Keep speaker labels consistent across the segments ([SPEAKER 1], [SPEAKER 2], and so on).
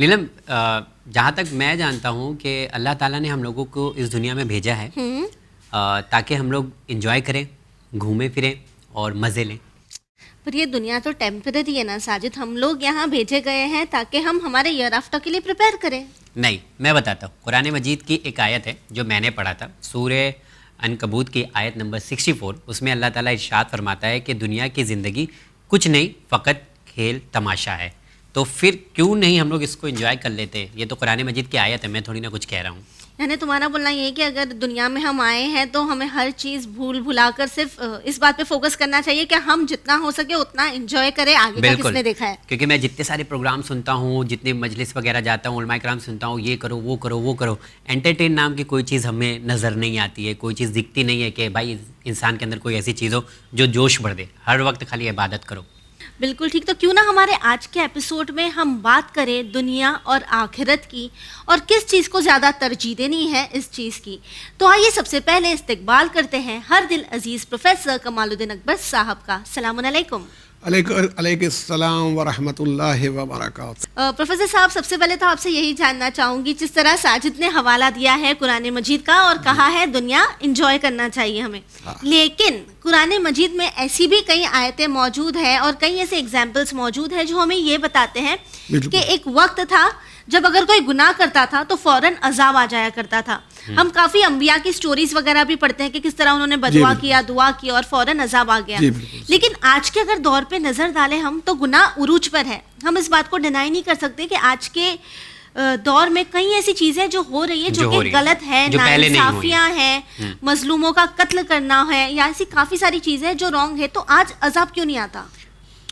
[SPEAKER 1] نیلم، جہاں تک میں جانتا ہوں کہ اللہ تعالیٰ نے ہم لوگوں کو اس دنیا میں بھیجا ہے تاکہ ہم لوگ انجوائے کریں، گھومیں پھریں اور مزے لیں.
[SPEAKER 2] پر یہ دنیا تو ٹیمپرری ہے نا ساجد، ہم لوگ یہاں بھیجے گئے ہیں تاکہ ہم ہمارے ایئر آفٹر کے لیے پریپیئر کریں.
[SPEAKER 1] نہیں، میں بتاتا ہوں. قرآن مجید کی ایک آیت ہے جو میں نے پڑھا تھا، سورہ عنکبوت کی آیت نمبر 64. اس میں اللہ تعالیٰ ارشاد فرماتا ہے کہ دنیا کی زندگی کچھ نہیں، فقط کھیل تماشا ہے. تو پھر کیوں نہیں ہم لوگ اس کو انجوائے کر لیتے؟ یہ تو قرآن مجید کی آیت ہے، میں تھوڑی نہ کچھ کہہ رہا ہوں.
[SPEAKER 2] یعنی تمہارا بولنا یہ ہے کہ اگر دنیا میں ہم آئے ہیں تو ہمیں ہر چیز بھلا کر صرف اس بات پہ فوکس کرنا چاہیے کہ ہم جتنا ہو سکے اتنا انجوائے کریں. آگے کا کس نے دیکھا ہے؟
[SPEAKER 1] کیونکہ میں جتنے سارے پروگرام سنتا ہوں، جتنے مجلس وغیرہ جاتا ہوں، علماء کرام سنتا ہوں، یہ کرو وہ کرو وہ کرو، انٹرٹین نام کی کوئی چیز ہمیں نظر نہیں آتی ہے، کوئی چیز دکھتی نہیں ہے کہ بھائی انسان کے اندر کوئی ایسی چیز ہو جو جوش بڑھ دے. ہر وقت خالی عبادت کرو.
[SPEAKER 2] بالکل ٹھیک. تو کیوں نہ ہمارے آج کے ایپیسوڈ میں ہم بات کریں دنیا اور آخرت کی، اور کس چیز کو زیادہ ترجیح دینی ہے اس چیز کی. تو آئیے سب سے پہلے استقبال کرتے ہیں ہر دل عزیز پروفیسر کمال الدین اکبر صاحب کا. السلام علیکم.
[SPEAKER 3] علیکم السلام ورحمۃ اللہ وبرکاتہ.
[SPEAKER 2] پروفیسر صاحب، سب سے پہلے تو آپ سے یہی جاننا چاہوں گی، جس طرح ساجد نے حوالہ دیا ہے قرآن مجید کا اور کہا ہے دنیا انجوائے کرنا چاہیے ہمیں، لیکن قرآن مجید میں ایسی بھی کئی آیتیں موجود ہیں اور کئی ایسے ایگزامپلس موجود ہیں جو ہمیں یہ بتاتے ہیں کہ ایک وقت تھا جب اگر کوئی گناہ کرتا تھا تو فوراً عذاب آ جایا کرتا تھا. ہم کافی انبیاء کی سٹوریز وغیرہ بھی پڑھتے ہیں کہ کس طرح انہوں نے بدعا کیا، دعا کی اور فوراً عذاب آ گیا. لیکن آج کے اگر دور پہ نظر ڈالیں ہم تو گناہ عروج پر ہے. ہم اس بات کو ڈینائی نہیں کر سکتے کہ آج کے دور میں کئی ایسی چیزیں جو ہو رہی ہے جو کہ غلط ہے، ناانصافیاں ہیں، مظلوموں کا قتل کرنا ہے، یا ایسی کافی ساری چیزیں جو رانگ ہے. تو آج عذاب کیوں نہیں آتا؟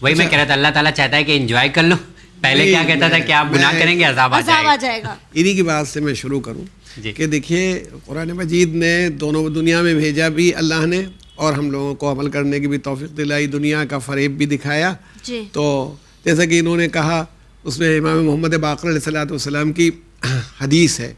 [SPEAKER 1] وہی میں کہہ رہا تھا، اللہ تعالیٰ چاہتا ہے کہ انجوائے کر لو. پہلے کیا کہتا تھا کہ آپ گناہ کریں گے عذاب آ
[SPEAKER 2] جائے گا.
[SPEAKER 3] انہی کی بات سے میں شروع کروں کہ دیکھیے قرآن مجید نے دونوں دنیا میں بھیجا بھی اللہ نے، اور ہم لوگوں کو عمل کرنے کی بھی توفیق دلائی، دنیا کا فریب بھی دکھایا. تو جیسا کہ انہوں نے کہا، اس میں امام محمد باقر علیہ الصلوۃ والسلام کی حدیث ہے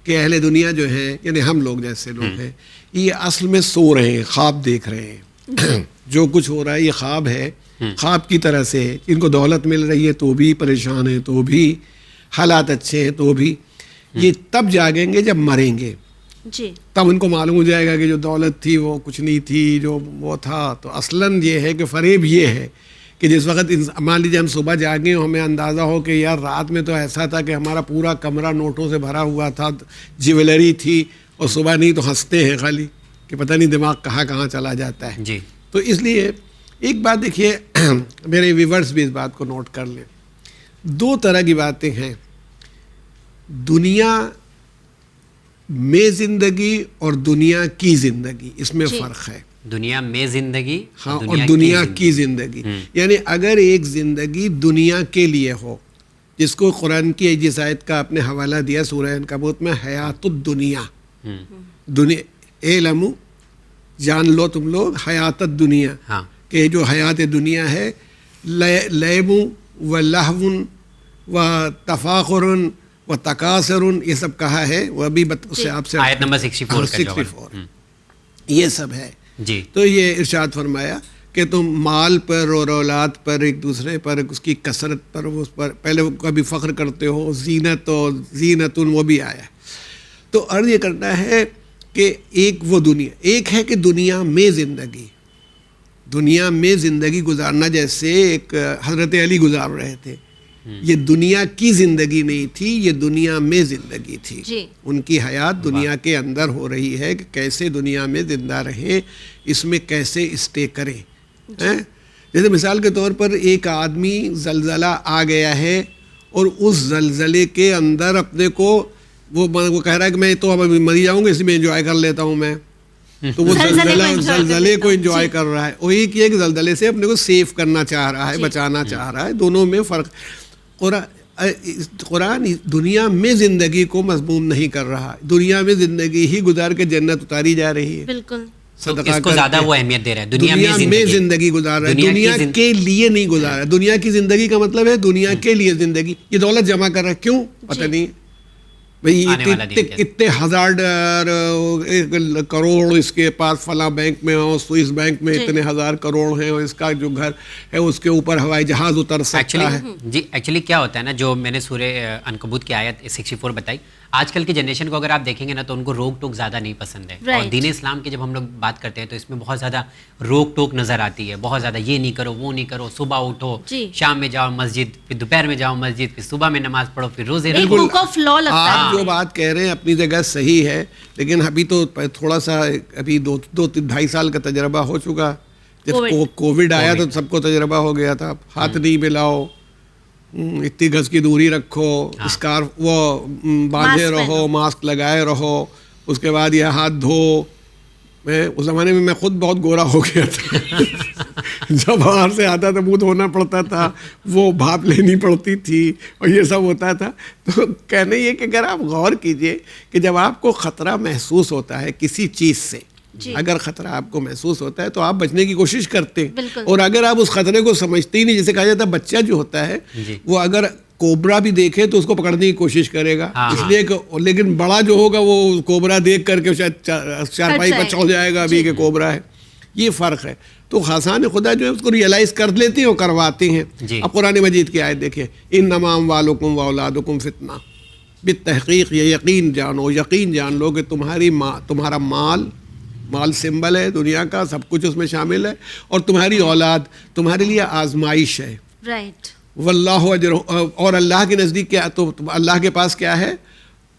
[SPEAKER 3] کہ اہل دنیا جو ہیں، یعنی ہم لوگ جیسے لوگ ہیں، یہ اصل میں سو رہے ہیں، خواب دیکھ رہے ہیں. جو کچھ ہو رہا ہے یہ خواب ہے، خواب کی طرح سے. ان کو دولت مل رہی ہے تو بھی پریشان ہیں، تو بھی حالات اچھے ہیں تو بھی. یہ تب جاگیں گے جب مریں گے، تب ان کو معلوم ہو جائے گا کہ جو دولت تھی وہ کچھ نہیں تھی، جو وہ تھا. تو اصلاً یہ ہے کہ فریب یہ ہے کہ جس وقت مان لیجیے ہم صبح جاگیں اور ہمیں اندازہ ہو کہ یار رات میں تو ایسا تھا کہ ہمارا پورا کمرہ نوٹوں سے بھرا ہوا تھا، جیولری تھی، اور صبح نہیں تو ہنستے ہیں خالی کہ پتہ نہیں دماغ کہاں چلا جاتا ہے.
[SPEAKER 1] جی.
[SPEAKER 3] تو اس لیے ایک بات دیکھیے، میرے ویورز بھی اس بات کو نوٹ کر لیں. دو طرح کی باتیں ہیں، دنیا میں زندگی اور دنیا کی زندگی، اس میں فرق ہے.
[SPEAKER 1] دنیا میں زندگی
[SPEAKER 3] اور دنیا کی زندگی. یعنی اگر ایک زندگی دنیا کے لیے ہو، جس کو قرآن کی جس آیت کا آپ نے حوالہ دیا سورہ عنکبوت میں، حیات الدنیا، دنیا اعلموا، جان لو تم لوگ، حیات الدنیا، کہ جو حیات دنیا ہے، لعب و لہو و تفاخر و تکاثر، یہ سب کہا ہے. وہ ابھی سے آپ سے
[SPEAKER 1] آیت نمبر 64
[SPEAKER 3] یہ سب ہے.
[SPEAKER 1] جی.
[SPEAKER 3] تو یہ ارشاد فرمایا کہ تم مال پر اور اولاد پر، ایک دوسرے پر، اس کی کثرت پر، اس پر پہلے کبھی فخر کرتے ہو. زینت و زینتن وہ بھی آیا. تو عرض یہ کرنا ہے کہ ایک وہ دنیا، ایک ہے کہ دنیا میں زندگی گزارنا، جیسے ایک حضرت علی گزار رہے تھے. یہ دنیا کی زندگی نہیں تھی، یہ دنیا میں زندگی تھی. ان کی حیات دنیا کے اندر ہو رہی ہے کہ کیسے دنیا میں زندہ رہیں، اس میں کیسے اسٹے کریں. جیسے مثال کے طور پر ایک آدمی زلزلہ آ گیا ہے اور اس زلزلے کے اندر اپنے کو وہ کہہ رہا ہے کہ میں تو اب مر جاؤں گا، اس میں انجوائے کر لیتا ہوں میں. تو وہ زلزلے کو انجوائے کر رہا ہے. وہی کہ زلزلے سے اپنے کو سیف کرنا چاہ رہا ہے، بچانا چاہ رہا ہے. دونوں میں فرق. قرآن دنیا میں زندگی کو مضموم نہیں کر رہا، دنیا میں زندگی ہی گزار کے جنت اتاری جا رہی ہے.
[SPEAKER 2] بالکل.
[SPEAKER 1] اس کو زیادہ وہ اہمیت دے رہا ہے.
[SPEAKER 3] دنیا میں زندگی گزار رہا ہے، دنیا کے لیے نہیں گزار رہا ہے. دنیا کی زندگی کا مطلب ہے دنیا کے لیے زندگی. یہ دولت جمع کر رہا ہے، کیوں پتہ نہیں. اتنے ہزار کروڑ اس کے پاس فلاں بینک میں ہو, سوئس بینک میں اتنے ہزار کروڑ ہیں, اور اس کا جو گھر ہے اس کے اوپر ہوائی جہاز اتر سکتا ہے.
[SPEAKER 1] جی ایکچولی کیا ہوتا ہے نا, جو میں نے سورہ عنکبوت کی آیت 64 بتائی, آج کل کی جنریشن کو اگر آپ دیکھیں گے نا تو ان کو روک ٹوک زیادہ نہیں پسند ہے. اور دین اسلام کی جب ہم لوگ بات کرتے ہیں تو اس میں بہت زیادہ روک ٹوک نظر آتی ہے, بہت زیادہ یہ نہیں کرو وہ نہیں کرو, صبح اٹھو شام میں جاؤ مسجد, پھر دوپہر میں جاؤ مسجد, پھر صبح میں نماز پڑھو, پھر روزے رکھو.
[SPEAKER 3] آپ جو بات کہہ رہے ہیں اپنی جگہ صحیح ہے, لیکن ابھی تو تھوڑا سا ابھی 2-2.5 سال کا تجربہ ہو چکا. جب کووڈ آیا تو سب کو تجربہ ہو گیا تھا, ہاتھ نہیں ملاؤ, اتنی گز کی دوری رکھو, اسکارف وہ باندھے رہو, ماسک لگائے رہو, اس کے بعد یہ ہاتھ دھو. میں اس زمانے میں خود بہت گورا ہو گیا تھا. جب باہر سے آتا تھا منہ دھونا پڑتا تھا, وہ بھاپ لینی پڑتی تھی, اور یہ سب ہوتا تھا. تو کہنا یہ کہ اگر آپ غور کیجئے کہ جب آپ کو خطرہ محسوس ہوتا ہے کسی چیز سے, اگر خطرہ آپ کو محسوس ہوتا ہے تو آپ بچنے کی کوشش کرتے ہیں, اور اگر آپ اس خطرے کو سمجھتے ہی نہیں, جیسے کہا جاتا ہے بچہ جو ہوتا ہے وہ اگر کوبرا بھی دیکھے تو اس کو پکڑنے کی کوشش کرے گا, اس لیے کہ, لیکن بڑا جو ہوگا وہ کوبرا دیکھ کر کے شاید چارپائی پر چڑھ جائے گا ابھی کہ کوبرا ہے. یہ فرق ہے. تو خاصان خدا جو ہے اس کو ریئلائز کر لیتے ہیں اور کرواتے ہیں. اب قرآن مجید کی آیت دیکھیں, انما اموالکم واولادکم فتنہ, بالتحقیق یہ یقین جان لو کہ تمہارا مال سمبل ہے دنیا کا, سب کچھ اس میں شامل ہے, اور تمہاری اولاد تمہارے لیے آزمائش ہے. رائٹ. واللہ اجر, اور اللہ کے نزدیک کیا, تو اللہ کے پاس کیا ہے,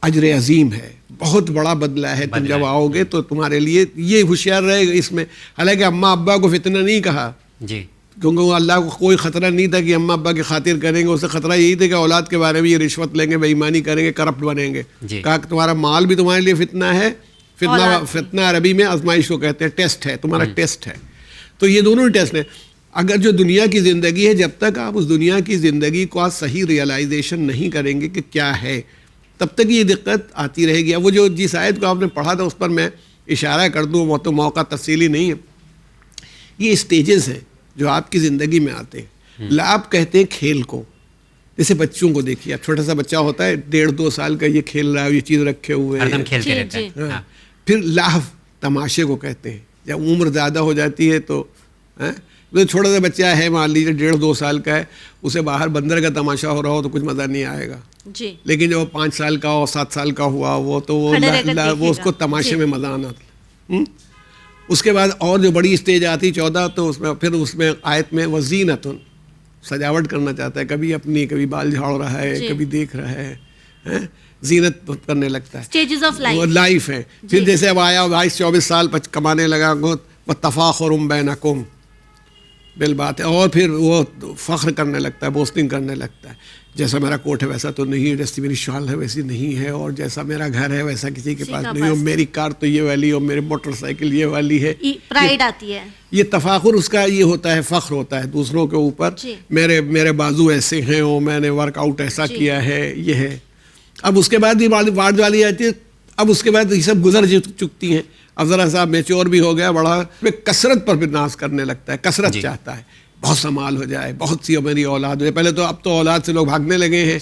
[SPEAKER 3] اجر عظیم ہے, بہت بڑا بدلہ ہے. تم جب آؤ گے تو تمہارے لیے یہ ہوشیار رہے گا اس میں. حالانکہ اماں ابا کو فتنہ نہیں کہا, کیونکہ اللہ کو کوئی خطرہ نہیں تھا کہ اماں ابا کی خاطر کریں گے, اسے خطرہ یہی تھا کہ اولاد کے بارے میں یہ رشوت لیں گے, بے ایمانی کریں گے, کرپٹ بنیں گے. کہا کہ تمہارا مال بھی تمہارے لیے فتنہ ہے. فتنہ عربی میں آزمائش کو کہتے ہیں, ٹیسٹ ہے, تمہارا ٹیسٹ ہے. تو یہ دونوں ٹیسٹ ہیں. اگر جو دنیا کی زندگی ہے, جب تک آپ اس دنیا کی زندگی کو آپ صحیح ریئلائزیشن نہیں کریں گے کہ کیا ہے, تب تک یہ دقت آتی رہے گی. وہ جو جس آیت کو آپ نے پڑھا تھا اس پر میں اشارہ کر دوں, وہ تو موقع تفصیلی نہیں ہے. یہ اسٹیجز ہیں جو آپ کی زندگی میں آتے ہیں. آپ کہتے ہیں کھیل کو, جیسے بچوں کو دیکھیے, اب چھوٹا سا بچہ ہوتا ہے 1.5-2 سال کا, یہ کھیل رہا ہے, یہ چیز رکھے ہوئے ہیں. پھر لاف تماشے کو کہتے ہیں. جب عمر زیادہ ہو جاتی ہے تو چھوٹا سا بچہ ہے, مان لیجیے 1.5-2 سال کا ہے, اسے باہر بندر کا تماشا ہو رہا ہو تو کچھ مزہ نہیں آئے گا. لیکن جو 5 سال کا ہو, 7 سال کا ہوا, وہ تو وہ اس کو تماشے میں مزہ آنا تھا. اس کے بعد اور جو بڑی اسٹیج آتی 14, تو اس میں پھر اس میں آیت میں وزینۃ, سجاوٹ کرنا چاہتا ہے, کبھی اپنی, کبھی بال جھاڑ رہا ہے, کبھی دیکھ رہا ہے, زینت کرنے لگتا ہے. اسٹیجز آف لائف ہے. پھر جیسے اب آیا 22-24 سال کمانے لگا, وتفاخر بینکم بالبات ہے, اور پھر وہ فخر کرنے لگتا ہے, بوسٹنگ کرنے لگتا ہے, جیسا میرا کوٹ ہے ویسا تو نہیں ہے, جیسی میری شال ہے ویسی نہیں ہے, اور جیسا میرا گھر ہے ویسا کسی کے پاس نہیں, اور میری کار تو یہ والی, اور میری موٹر سائیکل یہ والی ہے.
[SPEAKER 2] پرائیڈ آتی ہے.
[SPEAKER 3] یہ تفاخر اس کا یہ ہوتا ہے, فخر ہوتا ہے دوسروں کے اوپر. میرے بازو ایسے ہیں, اور میں نے ورک آؤٹ ایسا کیا ہے, یہ ہے. اب اس کے بعد یہ وارڈ والی آتی ہے. اب اس کے بعد یہ سب گزر چکتی ہیں. اب ذرا سا میچور بھی ہو گیا, بڑا کثرت پر بھی ناز کرنے لگتا ہے, کثرت چاہتا ہے, بہت سا مال ہو جائے, بہت سی میری اولاد ہو جائے. پہلے تو اب تو اولاد سے لوگ بھاگنے لگے ہیں,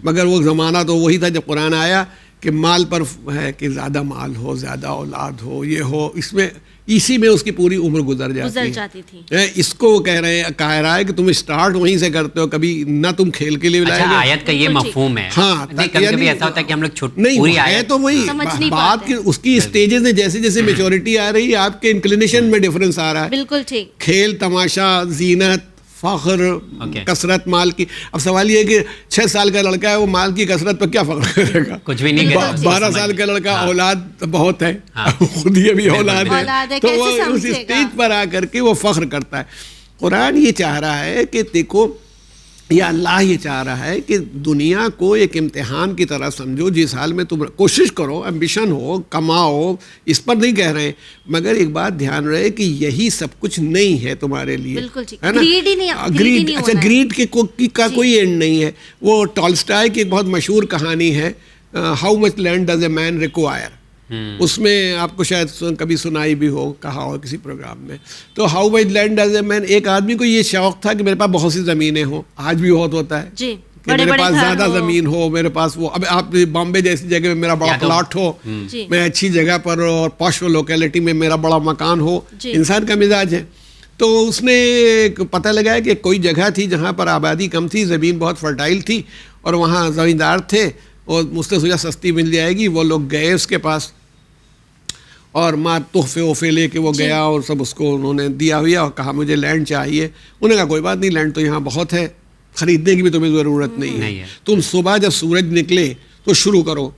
[SPEAKER 3] مگر وہ زمانہ تو وہی تھا جب قرآن آیا کہ مال پر ہے کہ زیادہ مال ہو, زیادہ اولاد ہو, یہ ہو, اس میں اسی میں اس کی پوری عمر گزر جاتی تھی. اس کو کہہ رہا ہے کہ تم اسٹارٹ وہیں سے کرتے ہو, کبھی نہ تم کھیل کے لیے لائے گے.
[SPEAKER 1] آیت کا یہ مفہوم ہے.
[SPEAKER 3] ہاں,
[SPEAKER 1] کبھی ایسا ہوتا ہے کہ ہم لوگ
[SPEAKER 3] نہیں ہے, تو وہی بات کہ اس کی اسٹیجز ہیں, جیسے جیسے میچورٹی آ رہی ہے آپ کے انکلینیشن میں ڈفرینس آ رہا ہے.
[SPEAKER 2] بالکل ٹھیک. کھیل,
[SPEAKER 3] تماشا, زینت, فخر, کثرت مال کی. اب سوال یہ ہے کہ 6 سال کا لڑکا ہے, وہ مال کی کثرت پر کیا فخر کرے گا؟
[SPEAKER 1] کچھ بھی نہیں.
[SPEAKER 3] 12 سال کا لڑکا, اولاد بہت ہے, خود یہ بھی اولاد ہے, تو وہ اس اسٹیج پر آ کر کے وہ فخر کرتا ہے. قرآن یہ چاہ رہا ہے کہ دیکھو, یا اللہ یہ چاہ رہا ہے کہ دنیا کو ایک امتحان کی طرح سمجھو, جس حال میں تم کوشش کرو, ایمبیشن ہو, کماؤ, اس پر نہیں کہہ رہے ہیں, مگر ایک بات دھیان رہے کہ یہی سب کچھ نہیں ہے تمہارے لیے, ہے نا. گریڈ, اچھا, گریڈ کا کوئی اینڈ نہیں ہے. وہ ٹالسٹائے کی ایک بہت مشہور کہانی ہے, how much land does a man require. اس میں آپ کو شاید کبھی سنائی بھی ہو, کہا ہو کسی پروگرام میں. تو how much land does a man, ایک آدمی کو یہ شوق تھا کہ میرے پاس بہت سی زمینیں ہوں, آج بھی بہت ہوتا ہے, کہ میرے پاس زیادہ زمین ہو, میرے پاس وہ, اب آپ بامبے جیسی جگہ میں میرا بڑا پلاٹ ہو, میں اچھی جگہ پر اور پوش لوکیلٹی میں میرا بڑا مکان ہو, انسان کا مزاج ہے. تو اس نے پتہ لگایا کہ کوئی جگہ تھی جہاں پر آبادی کم تھی, زمین بہت فرٹائل تھی اور وہاں زمیندار تھے, اور مجھ سے سوچا سستی مل جائے گی. وہ لوگ گئے اس کے پاس اور ماں تحفے وحفے لے کے وہ گیا اور سب اس کو انہوں نے دیا ہوا اور کہا مجھے لینڈ چاہیے. انہوں نے کہا کوئی بات نہیں, لینڈ تو یہاں بہت ہے, خریدنے کی بھی تمہیں ضرورت نہیں ہے. تم صبح جب سورج نکلے تو شروع کرو,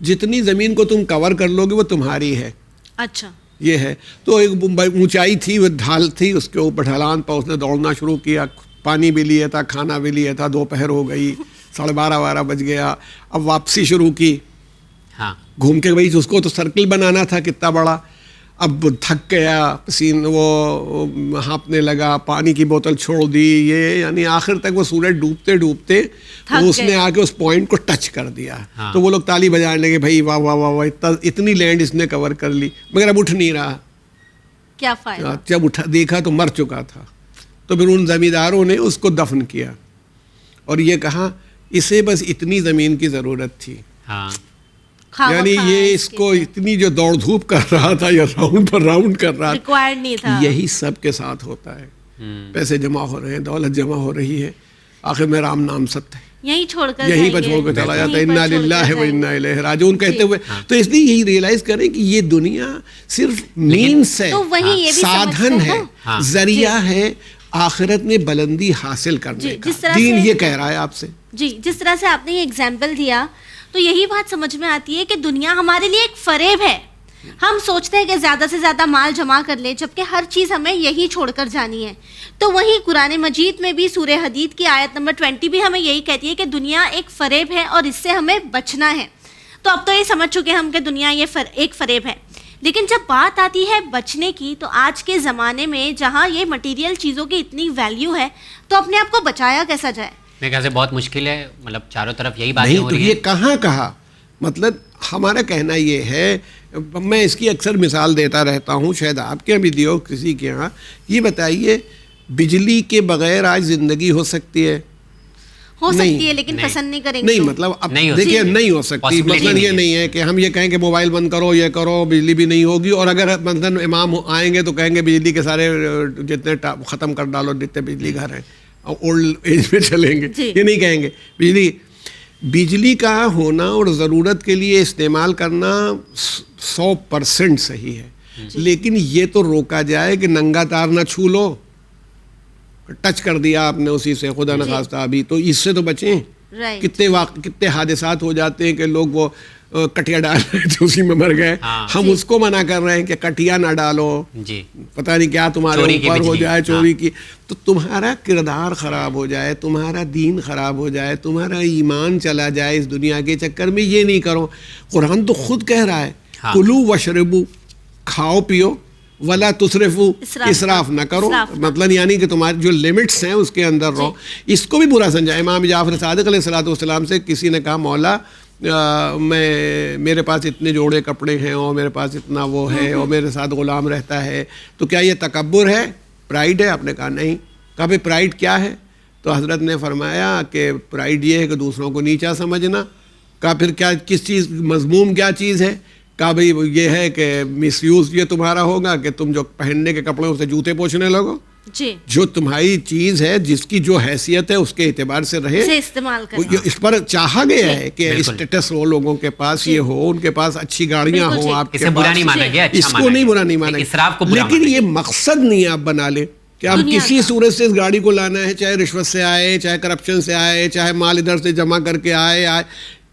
[SPEAKER 3] جتنی زمین کو تم کور کر لو گے وہ تمہاری ہے.
[SPEAKER 2] اچھا
[SPEAKER 3] یہ ہے. تو ایک اونچائی تھی, وہ ڈھال تھی, اس کے اوپر ڈھلان پر اس نے دوڑنا شروع کیا. پانی بھی لیا تھا, کھانا بھی لیا تھا, دوپہر ہو گئی, 12:30 بج گیا. اب واپسی شروع کی, گھوم کے بھائی اس کو تو سرکل بنانا تھا کتنا بڑا. اب تھک گیا, پسین وہ ہانپنے لگا, پانی کی بوتل چھوڑ دی, یہ یعنی آخر تک وہ سورج ڈوبتے ڈوبتے اس نے آ کے اس پوائنٹ کو ٹچ کر دیا. تو وہ لوگ تالی بجانے لگے, بھائی واہ واہ واہ واہ, اتنی لینڈ اس نے کور کر لی, مگر اب اٹھ نہیں رہا.
[SPEAKER 2] کیا فائدہ,
[SPEAKER 3] جب اٹھا دیکھا تو مر چکا تھا. تو پھر ان زمینداروں نے اس کو دفن کیا اور یہ کہا اسے بس اتنی زمین کی ضرورت تھی. یعنی یہ اس کو اتنی جو دوڑ دھوپ کر رہا تھا یا راؤنڈ پر راؤنڈ کر رہا تھا, یہی سب کے ساتھ ہوتا ہے. پیسے جمع ہو رہے ہیں, دولت جمع ہو رہی ہے, آخر میں رام نام ست ہے,
[SPEAKER 2] یہی
[SPEAKER 3] پر چھوڑ کر چلا جاتا ہے. انا للہ و انا الیہ راجعون کہتے ہوئے. تو اس لیے یہی ریئلائز کریں کہ یہ دنیا صرف مینس ہے, سادھن ہے, ذریعہ ہے آخرت میں بلندی حاصل کرنے کا. دین یہ کہہ رہا ہے آپ سے.
[SPEAKER 2] جی, جس طرح سے آپ نے یہ ایگزامپل دیا تو یہی بات سمجھ میں آتی ہے کہ دنیا ہمارے لیے ایک فریب ہے. ہم سوچتے ہیں کہ زیادہ سے زیادہ مال جمع کر لیں, جبکہ ہر چیز ہمیں یہی چھوڑ کر جانی ہے. تو وہیں قرآن مجید میں بھی سورہ حدید کی آیت نمبر 20 بھی ہمیں یہی کہتی ہے کہ دنیا ایک فریب ہے اور اس سے ہمیں بچنا ہے. تو اب تو یہ سمجھ چکے ہم کہ دنیا یہ ایک فریب ہے. لیکن جب بات آتی ہے بچنے کی, تو آج کے زمانے میں جہاں یہ مٹیریل چیزوں کی اتنی ویلیو ہے, تو اپنے آپ کو بچایا کیسا جائے؟
[SPEAKER 1] میرے خیال سے بہت مشکل ہے. مطلب چاروں طرف یہی باتیں ہو رہی ہیں.
[SPEAKER 3] یہ کہاں کہا, مطلب ہمارا کہنا یہ ہے, میں اس کی اکثر مثال دیتا رہتا ہوں, شاید آپ کے بھی دیو کسی کے ہاں. یہ بتائیے بجلی کے بغیر آج زندگی ہو سکتی ہے؟
[SPEAKER 2] ہو سکتی ہے, لیکن پسند نہیں کریں گے.
[SPEAKER 3] نہیں, مطلب اب دیکھیے نہیں ہو سکتی. مطلب یہ نہیں ہے کہ ہم یہ کہیں کہ موبائل بند کرو, یہ کرو, بجلی بھی نہیں ہوگی. اور اگر مثلاً امام آئیں گے تو کہیں گے بجلی کے سارے جتنے ختم کر ڈالو جتنے بجلی گھر ہیں, اولڈ ایج میں چلیں گے, یہ نہیں کہیں گے. بجلی کا ہونا اور ضرورت کے لیے استعمال کرنا 100% صحیح ہے, لیکن یہ تو روکا جائے کہ ننگا تار نہ چھو لو, ٹچ کر دیا آپ نے اسی سے, خدا نخواستہ ابھی, تو اس سے تو بچیں. کتنے حادثات ہو جاتے ہیں کہ لوگ وہ کٹیا ڈال رہے تھے اسی میں مر گئے. ہم اس کو منع کر رہے ہیں کہ کٹیا نہ ڈالو, پتہ نہیں کیا تمہارے اوپر ہو جائے, چوری کی, تو تمہارا کردار خراب ہو جائے, تمہارا دین خراب ہو جائے, تمہارا ایمان چلا جائے اس دنیا کے چکر میں. یہ نہیں کرو. قرآن تو خود کہہ رہا ہے کلو وشربو, کھاؤ پیو, ولا تصرفو, اسراف نہ کرو. مطلب یعنی کہ تمہارے جو لمٹس ہیں اس کے اندر رہو. اس کو بھی برا سمجھا. امام جعفر صادق علیہ الصلوۃ والسلام سے کسی نے کہا مولا میرے پاس اتنے جوڑے کپڑے ہیں اور میرے پاس اتنا وہ ہے اور میرے ساتھ غلام رہتا ہے, تو کیا یہ تکبر ہے, پرائیڈ ہے؟ آپ نے کہا نہیں. کہا بھائی پرائیڈ کیا ہے؟ تو حضرت نے فرمایا کہ پرائیڈ یہ ہے کہ دوسروں کو نیچا سمجھنا. کہا پھر کیا, کس چیز مذموم کیا چیز ہے؟ کہا بھائی یہ ہے کہ مس یوز یہ تمہارا ہوگا کہ تم جو پہننے کے کپڑے سے جوتے پوچھنے لگو.
[SPEAKER 2] جی,
[SPEAKER 3] جو تمہاری چیز ہے, جس کی جو حیثیت ہے اس کے اعتبار سے رہے,
[SPEAKER 2] استعمال کرنا.
[SPEAKER 3] اس پر چاہا گیا ہے کہ اسٹیٹس ہو, لوگوں کے پاس یہ ہو, ان کے پاس اچھی گاڑیاں ہوں, آپ کے پاس, اس کو نہیں برا نہیں مانا گیا, لیکن یہ مقصد نہیں آپ بنا لیں کہ آپ کسی صورت سے اس گاڑی کو لانا ہے, چاہے رشوت سے آئے, چاہے کرپشن سے آئے, چاہے مال ادھر سے جمع کر کے آئے.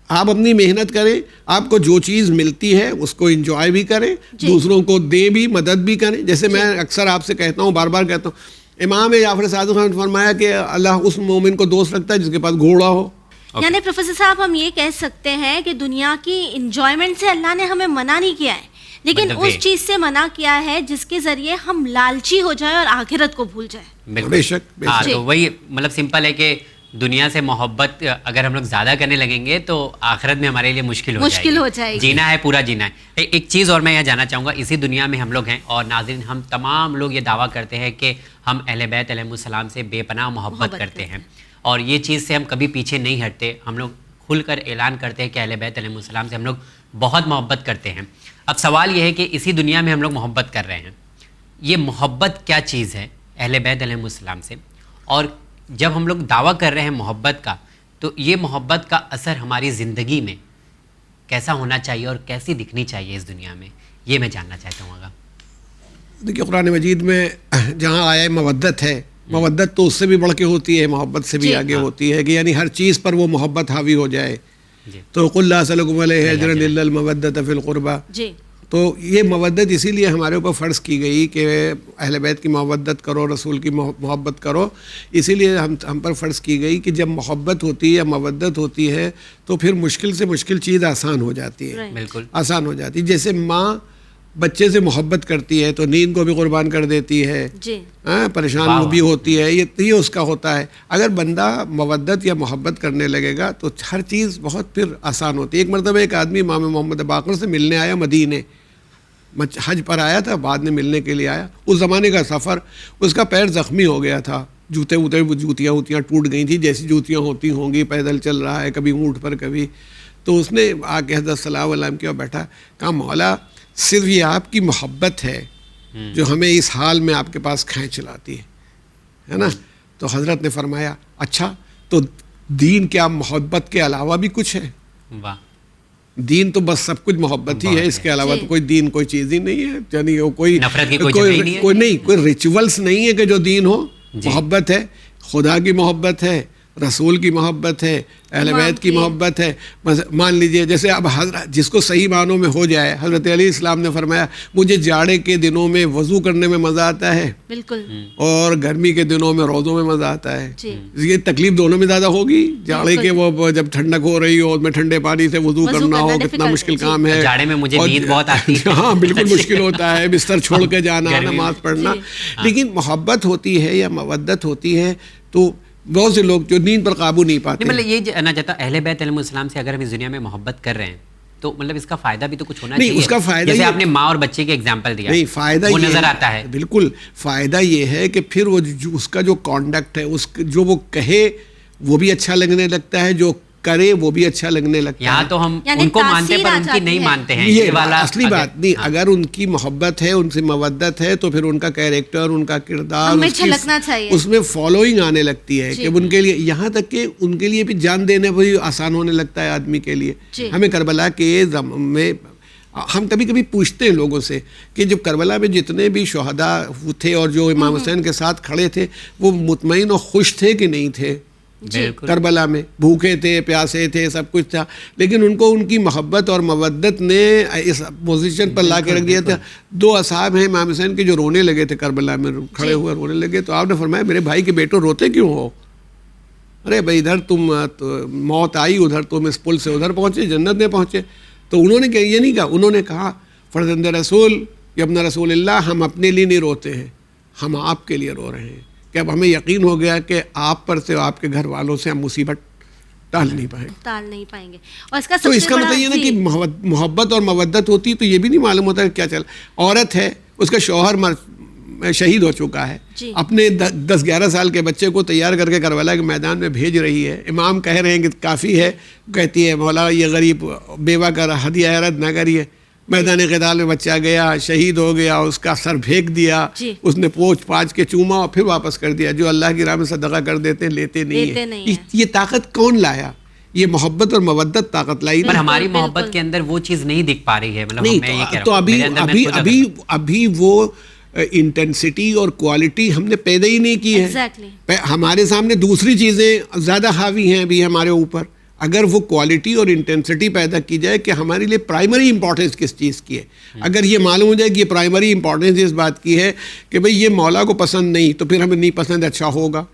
[SPEAKER 3] آپ اپنی محنت کریں, آپ کو جو چیز ملتی ہے اس کو انجوائے بھی کریں, دوسروں کو دیں بھی, مدد بھی کریں. جیسے میں اکثر آپ سے کہتا ہوں, بار بار کہتا ہوں, امام جعفر صادق نے فرمایا کہ اللہ اس مومن کو دوست رکھتا ہے جس کے پاس گھوڑا ہو.
[SPEAKER 2] یعنی پروفیسر صاحب ہم یہ کہہ سکتے ہیں کہ دنیا کی انجوائمنٹ سے اللہ نے ہمیں منع نہیں کیا ہے, لیکن اس چیز سے منع کیا ہے جس کے ذریعے ہم لالچی ہو جائے اور آخرت کو بھول جائے.
[SPEAKER 3] بے شک.
[SPEAKER 1] تو وہی مطلب سمپل ہے کہ دنیا سے محبت اگر ہم لوگ زیادہ کرنے لگیں گے تو آخرت میں ہمارے لیے مشکل ہو جائے گی. جینا ہے, پورا جینا ہے. ایک چیز اور میں یہاں جانا چاہوں گا, اسی دنیا میں ہم لوگ ہیں اور ناظرین ہم تمام لوگ یہ دعویٰ کرتے ہیں کہ ہم اہل بیت علیہ السلام سے بے پناہ محبت کرتے ہیں, اور یہ چیز سے ہم کبھی پیچھے نہیں ہٹتے. ہم لوگ کھل کر اعلان کرتے ہیں کہ اہل بیت علیہ السلام سے ہم لوگ بہت محبت کرتے ہیں. اب سوال یہ ہے کہ اسی دنیا میں ہم لوگ محبت کر رہے ہیں, یہ محبت کیا چیز ہے اہل بیت علیہ السلام سے, اور جب ہم لوگ دعویٰ کر رہے ہیں محبت کا تو یہ محبت کا اثر ہماری زندگی میں کیسا ہونا چاہیے اور کیسی دکھنی چاہیے اس دنیا میں, یہ میں جاننا چاہتا ہوں. آگا
[SPEAKER 3] دیکھیے قرآن مجید میں جہاں آیا مودت ہے, مودت تو اس سے بھی بڑھ کے ہوتی ہے, محبت سے بھی آگے ہوتی ہے کہ یعنی ہر چیز پر وہ محبت حاوی ہو جائے. تو قل لا اسألکم علیہ اجرا الا المودۃ فی القربى. تو یہ مودت اسی لیے ہمارے اوپر فرض کی گئی کہ اہل بیت کی مودت کرو, رسول کی محبت کرو. اسی لیے ہم پر فرض کی گئی کہ جب محبت ہوتی ہے یا مودت ہوتی ہے تو پھر مشکل سے مشکل چیز آسان ہو جاتی ہے,
[SPEAKER 1] بالکل
[SPEAKER 3] آسان ہو جاتی ہے. جیسے ماں بچے سے محبت کرتی ہے تو نیند کو بھی قربان کر دیتی ہے, پریشان بھی ہوتی ہے, یہ اس کا ہوتا ہے. اگر بندہ مودت یا محبت کرنے لگے گا تو ہر چیز بہت پھر آسان ہوتی ہے. ایک مرتبہ ایک آدمی امام محمد باقر سے ملنے آیا مدینے, حج پر آیا تھا, بعد میں ملنے کے لیے آیا. اس زمانے کا سفر, اس کا پیر زخمی ہو گیا تھا, جوتیاں ٹوٹ گئی تھیں جیسی جوتیاں ہوتی ہوں گی, پیدل چل رہا ہے کبھی اونٹ پر کبھی. تو اس نے آ کے حضرت صلی اللہ علیہ وسلم کے بیٹھا, کہا مولا صرف یہ آپ کی محبت ہے جو ہمیں اس حال میں آپ کے پاس کھینچ لاتی ہے نا. تو حضرت نے فرمایا اچھا تو دین کیا محبت کے علاوہ بھی کچھ ہے؟ دین تو بس سب کچھ محبت ہی ہے, اس کے علاوہ تو کوئی دین کوئی چیز ہی نہیں ہے. یعنی کوئی ریچولس نہیں ہے کہ جو دین ہو. محبت ہے, خدا کی محبت ہے, رسول کی محبت ہے, اہل بیت کی محبت ہے. مان لیجئے جیسے اب حضرت جس کو صحیح معنوں میں ہو جائے, حضرت علیہ السلام نے فرمایا مجھے جاڑے کے دنوں میں وضو کرنے میں مزہ آتا ہے, بالکل, اور گرمی کے دنوں میں روزوں میں مزہ آتا ہے. یہ تکلیف دونوں میں زیادہ ہوگی. جاڑے کے وہ جب ٹھنڈک ہو رہی ہو, میں ٹھنڈے پانی سے وضو کرنا ہو, کتنا مشکل کام ہے.
[SPEAKER 1] جاڑے میں مجھے نیند بہت آتی ہے.
[SPEAKER 3] ہاں بالکل مشکل ہوتا ہے, بستر چھوڑ کے جانا, نماز پڑھنا. لیکن محبت ہوتی ہے یا مودت ہوتی ہے تو بہت سے لوگ جو نیند پر قابو نہیں پاتے.
[SPEAKER 1] مطلب یہ جاننا چاہتا ہوں اہل بیت علیہ السلام سے اگر ہم اس دنیا میں محبت کر رہے ہیں تو مطلب اس کا فائدہ بھی تو کچھ ہونا چاہیے.
[SPEAKER 3] اس کا فائدہ
[SPEAKER 1] جیسے آپ نے ماں اور بچے کے ایگزامپل دیا,
[SPEAKER 3] نہیں فائدہ
[SPEAKER 1] وہ نظر آتا ہے.
[SPEAKER 3] بالکل فائدہ یہ ہے کہ پھر وہ اس کا جو کانڈکٹ ہے, اس جو وہ کہے وہ بھی اچھا لگنے لگتا ہے, جو کرے وہ بھی اچھا لگنے لگتا ہے.
[SPEAKER 1] یہاں تو ہم ان کو مانتے پر ان کی نہیں مانتے ہیں,
[SPEAKER 3] یہ والا اصلی بات نہیں. اگر ان کی محبت ہے, ان سے مودت ہے تو پھر ان کا کیریکٹر, ان کا کردار, اس میں فالوئنگ آنے لگتی ہے کہ ان کے لیے, یہاں تک کہ ان کے لیے بھی جان دینے بھی آسان ہونے لگتا ہے آدمی کے لیے. ہمیں کربلا کے میں ہم کبھی کبھی پوچھتے ہیں لوگوں سے کہ جب کربلا میں جتنے بھی شہداء تھے اور جو امام حسین کے ساتھ کھڑے تھے وہ مطمئن اور خوش تھے کہ نہیں تھے؟ کربلا میں بھوکے تھے, پیاسے تھے, سب کچھ تھا, لیکن ان کو ان کی محبت اور مودت نے اس پوزیشن پر لا کے رکھ دیا تھا. 2 اصحاب ہیں امام حسین کے جو رونے لگے تھے کربلا میں, کھڑے ہوئے رونے لگے. تو آپ نے فرمایا میرے بھائی کے بیٹوں روتے کیوں ہو؟ ارے بھائی ادھر تم موت آئی, ادھر تم اس پل سے ادھر پہنچے, جنت میں پہنچے. تو انہوں نے یہ نہیں کہا, انہوں نے کہا فرزند رسول یا ابن رسول اللہ, ہم اپنے لیے نہیں روتے ہیں, ہم آپ کے لیے رو رہے ہیں کہ اب ہمیں یقین ہو گیا کہ آپ پر سے آپ کے گھر والوں سے ہم مصیبت ٹال نہیں پائیں گے. اور تو اس کا مطلب یہ نا کہ محبت اور مودت ہوتی تو یہ بھی نہیں معلوم ہوتا کہ کیا چل. عورت ہے, اس کا شوہر شہید ہو چکا ہے, اپنے 10-11 سال کے بچے کو تیار کر کے کربلا کے میدان میں بھیج رہی ہے. امام کہہ رہے ہیں کہ کافی ہے, کہتی ہے مولا یہ غریب بیوہ کا ہدیہ رد نہ کریے. میدان قتال میں بچہ گیا, شہید ہو گیا, اس کا سر پھینک دیا, اس نے پوچھ پاچھ کے چوما اور پھر واپس کر دیا. جو اللہ کی راہ میں صدقہ کر دیتے ہیں لیتے نہیں ہیں. یہ طاقت کون لایا؟ یہ محبت اور مودت طاقت لائی.
[SPEAKER 1] پر ہماری محبت کے اندر وہ چیز نہیں دکھ پا رہی ہے. مطلب
[SPEAKER 3] تو ابھی وہ انٹینسٹی اور کوالٹی ہم نے پیدا ہی نہیں کی ہے. ہمارے سامنے دوسری چیزیں زیادہ حاوی ہیں ابھی ہمارے اوپر. اگر وہ کوالٹی اور انٹینسٹی پیدا کی جائے کہ ہمارے لیے پرائمری امپورٹنس کس چیز کی ہے, اگر یہ معلوم ہو جائے کہ یہ پرائمری امپورٹنس اس بات کی ہے کہ بھئی یہ مولا کو پسند نہیں تو پھر ہمیں نہیں پسند اچھا ہوگا.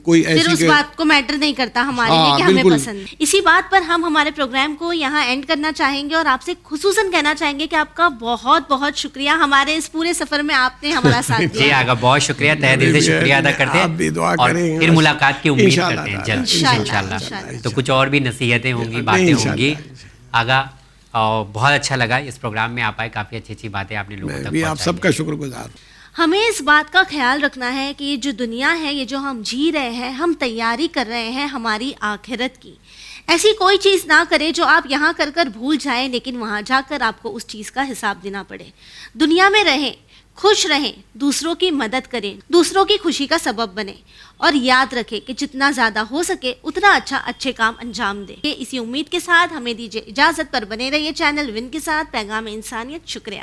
[SPEAKER 3] کوئی
[SPEAKER 2] پھر اس بات کو میٹر نہیں کرتا ہمارے لیے کہ ہمیں پسند. اسی بات پر ہم ہمارے پروگرام کو یہاں اینڈ کرنا چاہیں گے اور آپ سے خصوصاً کہنا چاہیں گے کہ آپ کا بہت بہت شکریہ. ہمارے اس پورے سفر میں آپ نے ہمارا ساتھ دیا.
[SPEAKER 1] جی آگا بہت شکریہ, تہ دل سے شکریہ ادا کرتے ہیں اور پھر ملاقات کی امید کرتے ہیں جلد انشاءاللہ. تو کچھ اور بھی نصیحتیں ہوں گی, باتیں ہوں گی. آگا بہت اچھا لگا اس پروگرام میں آپ آئے, کافی اچھی اچھی باتیں آپ نے لوگوں تک پہنچائی.
[SPEAKER 3] آپ سب کا شکر گزار.
[SPEAKER 2] ہمیں اس بات کا خیال رکھنا ہے کہ یہ جو دنیا ہے، یہ جو ہم جی رہے ہیں، ہم تیاری کر رہے ہیں ہماری آخرت کی. ایسی کوئی چیز نہ کرے جو آپ یہاں کر کر بھول جائیں لیکن وہاں جا کر آپ کو اس چیز کا حساب دینا پڑے. دنیا میں رہیں، خوش رہیں، دوسروں کی مدد کریں، دوسروں کی خوشی کا سبب بنیں، اور یاد رکھیں کہ جتنا زیادہ ہو سکے اتنا اچھے کام انجام دیں. اسی امید کے ساتھ ہمیں دیجیے اجازت، پر بنے رہیے چینل ون کے ساتھ. پیغام انسانیت. شکریہ.